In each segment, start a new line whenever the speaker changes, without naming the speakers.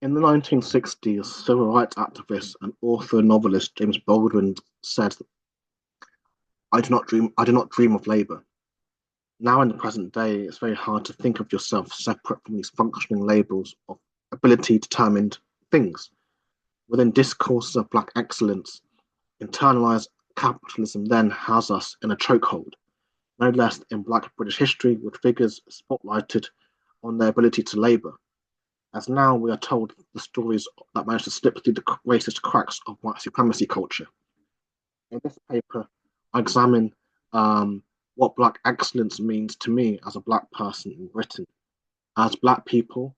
In the 1960s, civil rights activist and author novelist James Baldwin said, I do not dream of labour. Now in the present day, it's very hard to think of yourself separate from these functioning labels of ability determined things. Within discourses of black excellence, internalized capitalism then has us in a chokehold, no less in black British history, with figures spotlighted on their ability to labour. As now we are told the stories that managed to slip through the racist cracks of white supremacy culture. In this paper, I examine what Black excellence means to me as a Black person in Britain. As Black people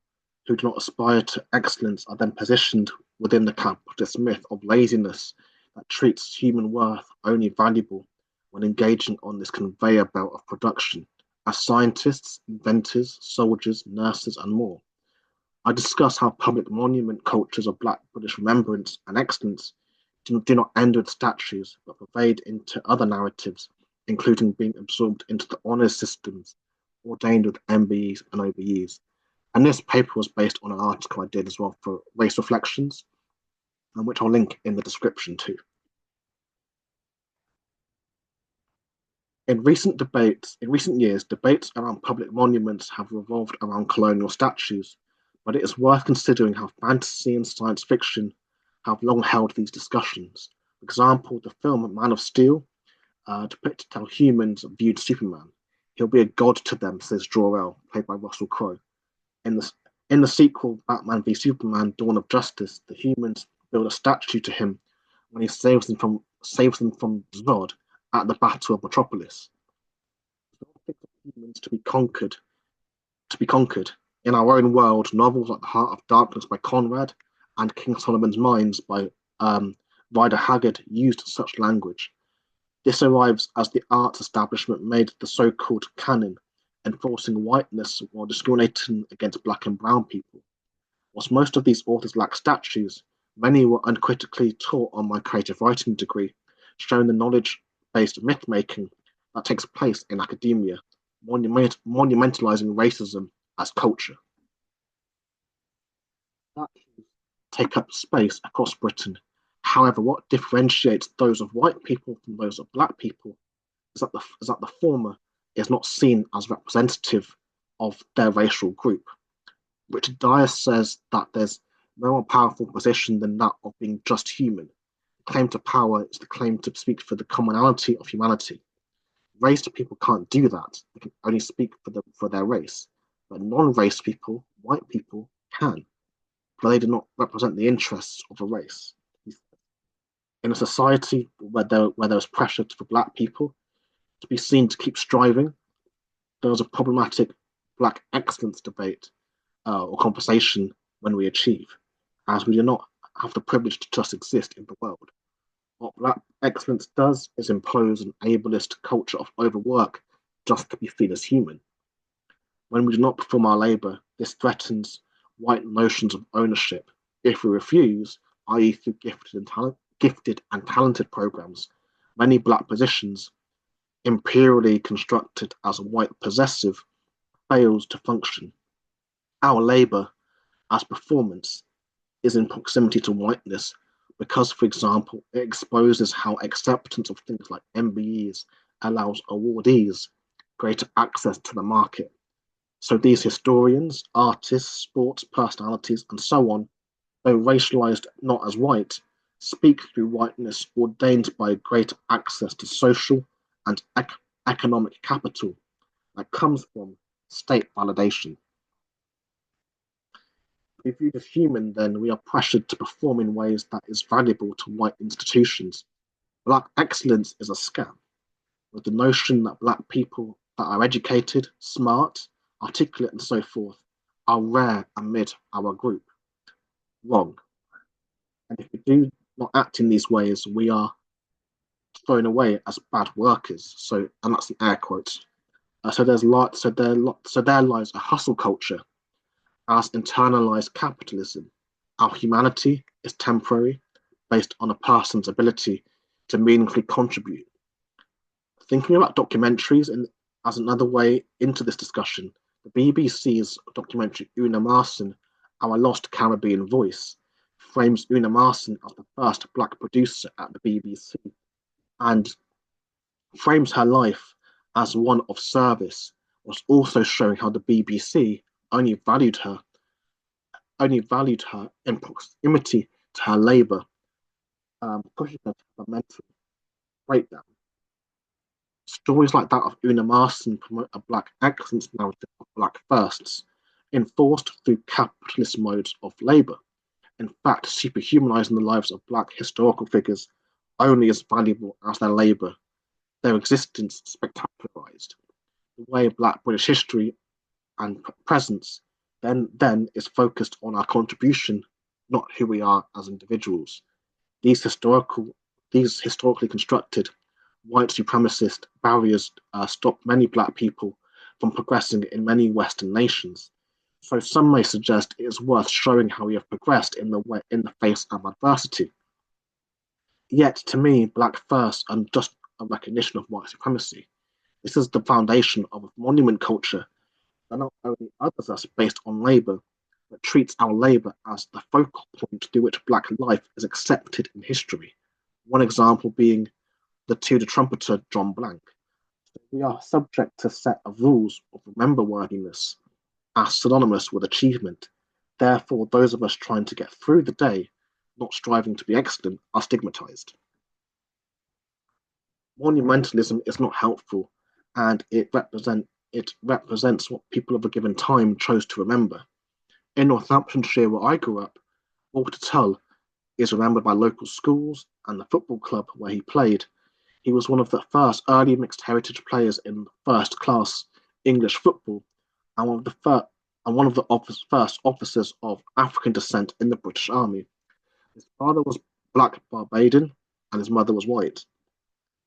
who do not aspire to excellence are then positioned within the capitalist myth of laziness that treats human worth only valuable when engaging on this conveyor belt of production as scientists, inventors, soldiers, nurses, and more. I discuss how public monument cultures of Black British remembrance and excellence do not end with statues, but pervade into other narratives, including being absorbed into the honours systems ordained with MBEs and OBEs. And this paper was based on an article I did as well for Race Reflections, and which I'll link in the description too. In recent years, debates around public monuments have revolved around colonial statues, but it is worth considering how fantasy and science fiction have long held these discussions. For example, the film Man of Steel depicted how humans viewed Superman. He'll be a god to them, says Jor-El, played by Russell Crowe. In the, in the sequel, Batman v Superman: Dawn of Justice, the humans build a statue to him when he saves them from Zod at the Battle of Metropolis. Humans to be conquered. In our own world, novels like The Heart of Darkness by Conrad and King Solomon's Mines by Rider Haggard used such language. This arrives as the arts establishment made the so-called canon, enforcing whiteness while discriminating against black and brown people. Whilst most of these authors lack statues, many were uncritically taught on my creative writing degree, showing the knowledge-based myth-making that takes place in academia, monumentalizing racism as culture. Statues take up space across Britain. However, what differentiates those of white people from those of black people is that the former is not seen as representative of their racial group. Richard Dyer says that there's no more powerful position than that of being just human. The claim to power is the claim to speak for the commonality of humanity. Race people can't do that. They can only speak for their race. But non-race people, white people, can, but they do not represent the interests of a race. In a society where there is pressure for black people to be seen to keep striving, there is a problematic black excellence debate or conversation when we achieve, as we do not have the privilege to just exist in the world. What black excellence does is impose an ableist culture of overwork just to be seen as human. When we do not perform our labour, this threatens white notions of ownership. If we refuse, i.e. through gifted and talented programs, many black positions, imperially constructed as a white possessive, fails to function. Our labour as performance is in proximity to whiteness because, for example, it exposes how acceptance of things like MBEs allows awardees greater access to the market. So these historians, artists, sports personalities, and so on, though racialized not as white, speak through whiteness ordained by greater access to social and economic capital that comes from state validation. If viewed as human, then we are pressured to perform in ways that is valuable to white institutions. Black excellence is a scam, with the notion that black people that are educated, smart, articulate, and so forth are rare amid our group. Wrong. And if we do not act in these ways, we are thrown away as bad workers. So, and that's the air quotes. So there lies a hustle culture as internalized capitalism. Our humanity is temporary, based on a person's ability to meaningfully contribute. Thinking about documentaries as another way into this discussion, the BBC's documentary Una Marson Our Lost Caribbean Voice, frames Una Marson as the first black producer at the BBC and frames her life as one of service, whilst also showing how the BBC only valued her in proximity to her labour, pushing her to a mental breakdown. Stories like that of Una Marson promote a black excellence narrative of black firsts, enforced through capitalist modes of labour, in fact superhumanising the lives of black historical figures only as valuable as their labour, their existence spectacularised. The way black British history and presence then is focused on our contribution, not who we are as individuals. These historically constructed white supremacist barriers stop many black people from progressing in many Western nations. So some may suggest it is worth showing how we have progressed in the face of adversity. Yet, to me, black first and just a recognition of white supremacy. This is the foundation of a monument culture that not only others us based on labour, but treats our labour as the focal point through which black life is accepted in history. One example being the Tudor trumpeter John Blank. We are subject to a set of rules of remember-worthiness as synonymous with achievement. Therefore, those of us trying to get through the day, not striving to be excellent, are stigmatized. Monumentalism is not helpful, and it represents what people of a given time chose to remember. In Northamptonshire, where I grew up, Walter Tull is remembered by local schools and the football club where he played. He was one of the first early mixed heritage players in first class English football, and one of the first officers of African descent in the British Army. His father was black Barbadian and his mother was white.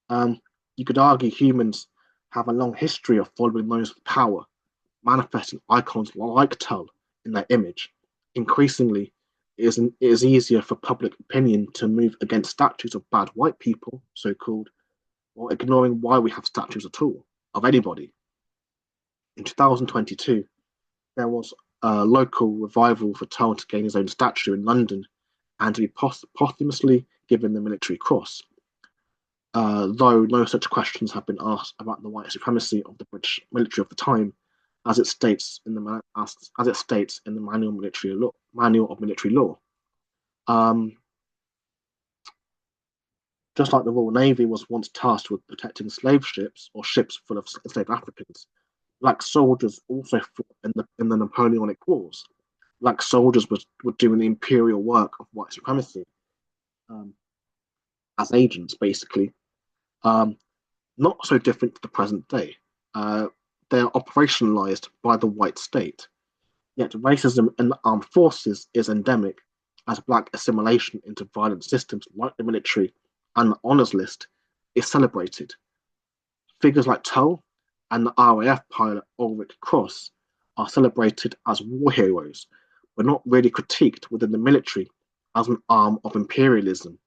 You could argue humans have a long history of following those with power, manifesting icons like Tull in their image. Increasingly, it is easier for public opinion to move against statues of bad white people, so-called, or ignoring why we have statues at all, of anybody. In 2022, there was a local revival for Tull to gain his own statue in London and to be posthumously given the Military Cross. Though no such questions have been asked about the white supremacy of the British military of the time, as it states in the Manual of Military Law. Just like the Royal Navy was once tasked with protecting slave ships or ships full of enslaved Africans, black soldiers also fought in the Napoleonic Wars. Black soldiers were doing the imperial work of white supremacy as agents, basically. Not so different to the present day. They are operationalized by the white state. Yet racism in the armed forces is endemic, as black assimilation into violent systems like the military and the honours list is celebrated. Figures like Tull and the RAF pilot Ulrich Cross are celebrated as war heroes, but not really critiqued within the military as an arm of imperialism.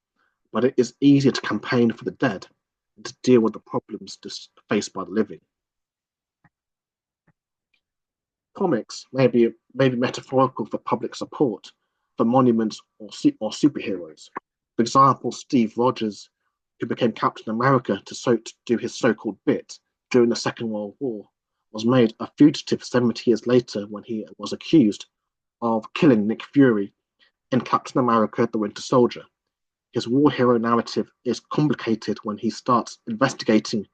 But it is easier to campaign for the dead and to deal with the problems faced by the living. Comics may be metaphorical for public support for monuments or superheroes. For example, Steve Rogers, who became Captain America to do his so-called bit during the Second World War, was made a fugitive 70 years later when he was accused of killing Nick Fury in Captain America: The Winter Soldier. His war hero narrative is complicated when he starts investigating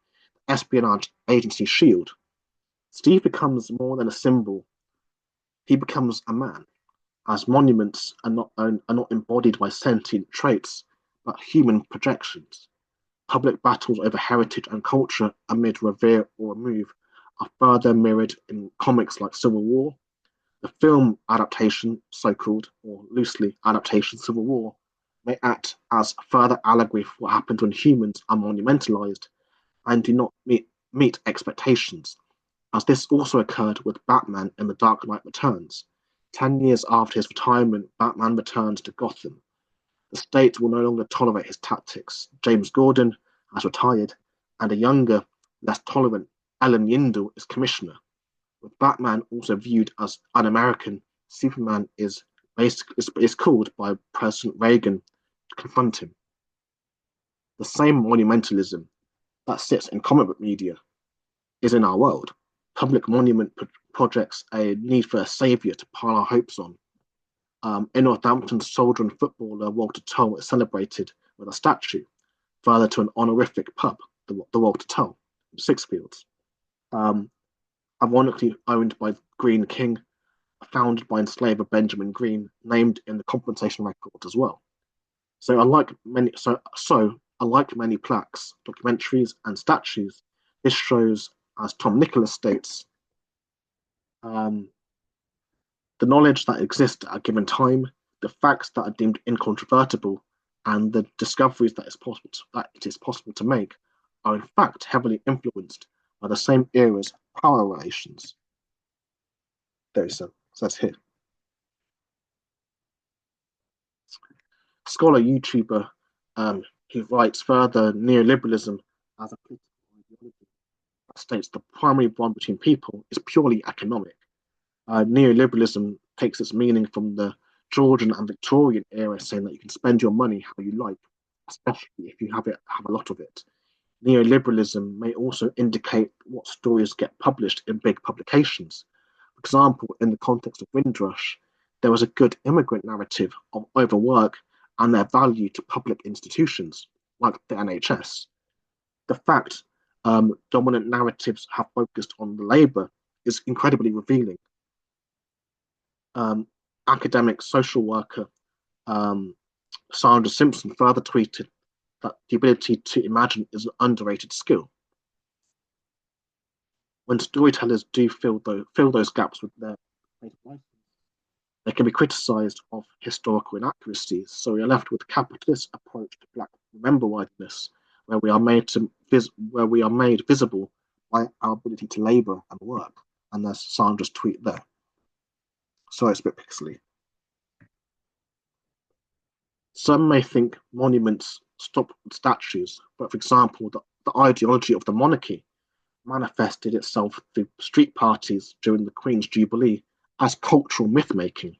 the espionage agency SHIELD. Steve becomes more than a symbol. He becomes a man, as monuments are not embodied by sentient traits, but human projections. Public battles over heritage and culture amid revere or remove are further mirrored in comics like Civil War. The film adaptation, so-called, or loosely adaptation Civil War, may act as further allegory for what happens when humans are monumentalized and do not meet expectations, as this also occurred with Batman in The Dark Knight Returns. 10 years after his retirement, Batman returns to Gotham. The state will no longer tolerate his tactics. James Gordon has retired, and a younger, less tolerant Ellen Yindel is commissioner. With Batman also viewed as un-American, Superman is called by President Reagan to confront him. The same monumentalism that sits in comic book media is in our world. Public monument projects a need for a savior to pile our hopes on. In Northampton, soldier and footballer Walter Tull is celebrated with a statue, further to an honorific pub, the Walter Tull, in Sixfields. Ironically owned by Green King, founded by enslaver Benjamin Green, named in the compensation record as well. So unlike many plaques, documentaries, and statues, this shows, as Tom Nicholas states, the knowledge that exists at a given time, the facts that are deemed incontrovertible, and the discoveries that it is possible to make are in fact heavily influenced by the same era's power relations. There it says here. Scholar YouTuber who writes further neoliberalism as a political ideology states the primary bond between people is purely economic. Neoliberalism takes its meaning from the Georgian and Victorian era, saying that you can spend your money how you like, especially if you have a lot of it. Neoliberalism may also indicate what stories get published in big publications. For example, in the context of Windrush, there was a good immigrant narrative of overwork and their value to public institutions, like the NHS. The fact dominant narratives have focused on the labour is incredibly revealing. Academic social worker Sandra Simpson further tweeted that the ability to imagine is an underrated skill. When storytellers do fill those gaps with their creative license, they can be criticised of historical inaccuracies. So we are left with a capitalist approach to Black remember-worthiness, where we are made visible by our ability to labour and work. And there's Sandra's tweet there. Sorry, it's a bit pixely. Some may think monuments stop with statues, but for example, the ideology of the monarchy manifested itself through street parties during the Queen's Jubilee as cultural myth-making.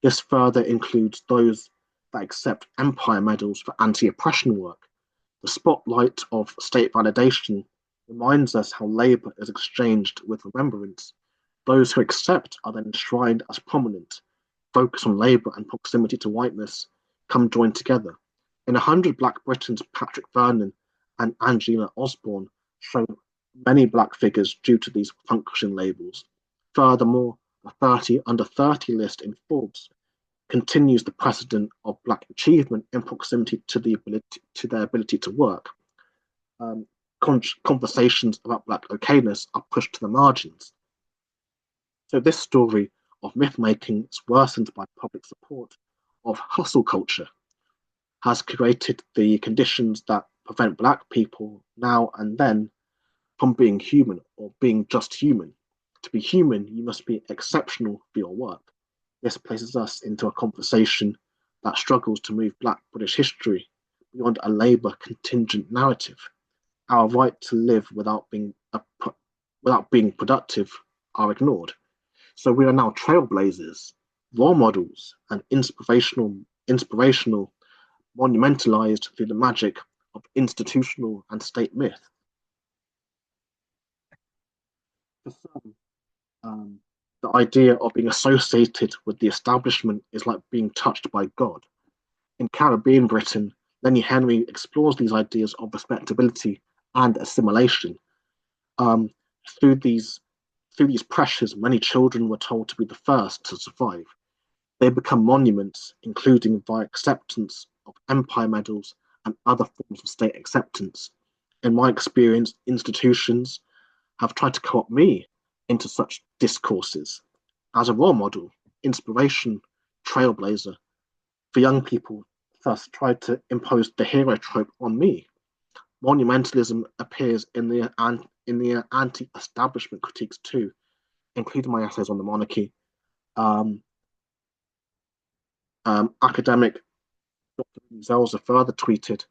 This further includes those that accept empire medals for anti-oppression work. The spotlight of state validation reminds us how labour is exchanged with remembrance. Those who accept are then enshrined as prominent. Focus on labour and proximity to whiteness come joined together. In 100 Black Britons, Patrick Vernon and Angela Osborne show many Black figures due to these function labels. Furthermore, the 30 under 30 list in Forbes continues the precedent of Black achievement in proximity to their ability to work. Conversations about Black okayness are pushed to the margins. So this story of myth-making is worsened by public support of hustle culture, has created the conditions that prevent Black people now and then from being human or being just human. To be human, you must be exceptional for your work. This places us into a conversation that struggles to move Black British history beyond a Labour contingent narrative. Our right to live without being productive are ignored. So we are now trailblazers, role models, and inspirational, monumentalized through the magic of institutional and state myth. For some, the idea of being associated with the establishment is like being touched by God. In Caribbean Britain, Lenny Henry explores these ideas of respectability and assimilation. Through these pressures, many children were told to be the first to survive. They become monuments, including via acceptance of empire medals and other forms of state acceptance. In my experience, institutions have tried to co-opt me into such discourses as a role model, inspiration, trailblazer. For young people, thus tried to impose the hero trope on me. Monumentalism appears in the anti-establishment critiques too, including my essays on the monarchy. Academic Dr. Zelza further tweeted,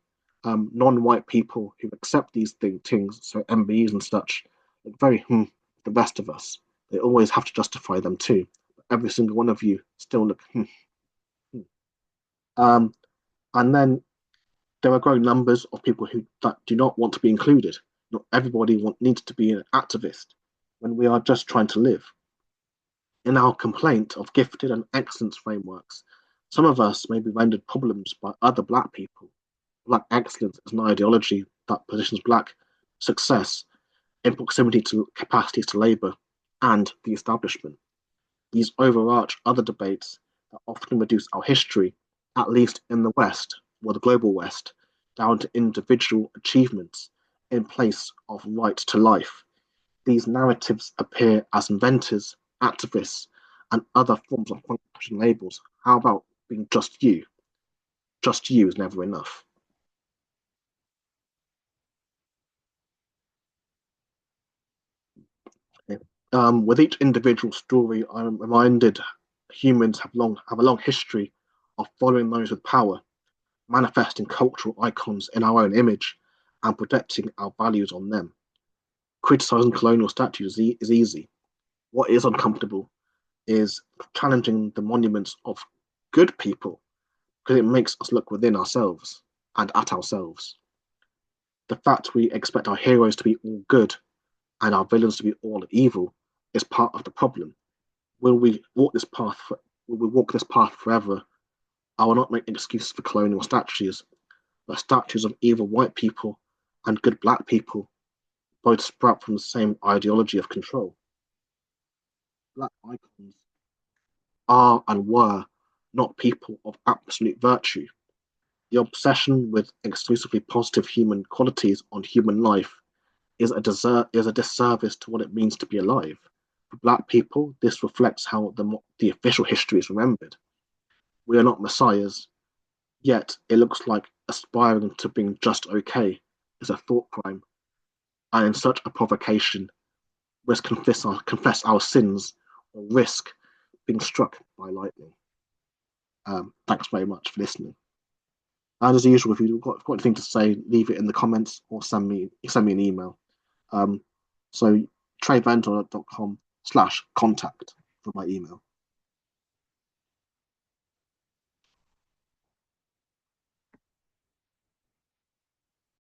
non-white people who accept these things, so MBEs and such, like very the rest of us. They always have to justify them too. every single one of you still look. Hmm. Um, and then there are growing numbers of people who that do not want to be included. Not everybody needs to be an activist when we are just trying to live. In our complaint of gifted and excellence frameworks, some of us may be rendered problems by other Black people. Black excellence is an ideology that positions Black success in proximity to capacities to labour and the establishment. These overarch other debates that often reduce our history, at least in the West or the global West, down to individual achievements in place of right to life. These narratives appear as inventors, activists, and other forms of function labels. How about being just you? Just you is never enough. Okay. With each individual story, I'm reminded humans have a long history of following those with power, manifesting cultural icons in our own image, and projecting our values on them. Criticizing colonial statues is easy. What is uncomfortable is challenging the monuments of good people because it makes us look within ourselves and at ourselves. The fact we expect our heroes to be all good and our villains to be all evil is part of the problem. Will we walk this path? Will we walk this path forever? I will not make excuses for colonial statues, but statues of evil white people and good Black people both sprout from the same ideology of control. Black icons are and were not people of absolute virtue. The obsession with exclusively positive human qualities on human life is a disservice to what it means to be alive. For Black people, this reflects how the official history is remembered. We are not messiahs, yet it looks like aspiring to being just okay is a thought crime, and in such a provocation, we must confess our sins or risk being struck by lightning. Thanks very much for listening. And as usual, if you've got anything to say, leave it in the comments or send me an email. So treyventour.com/contact for my email.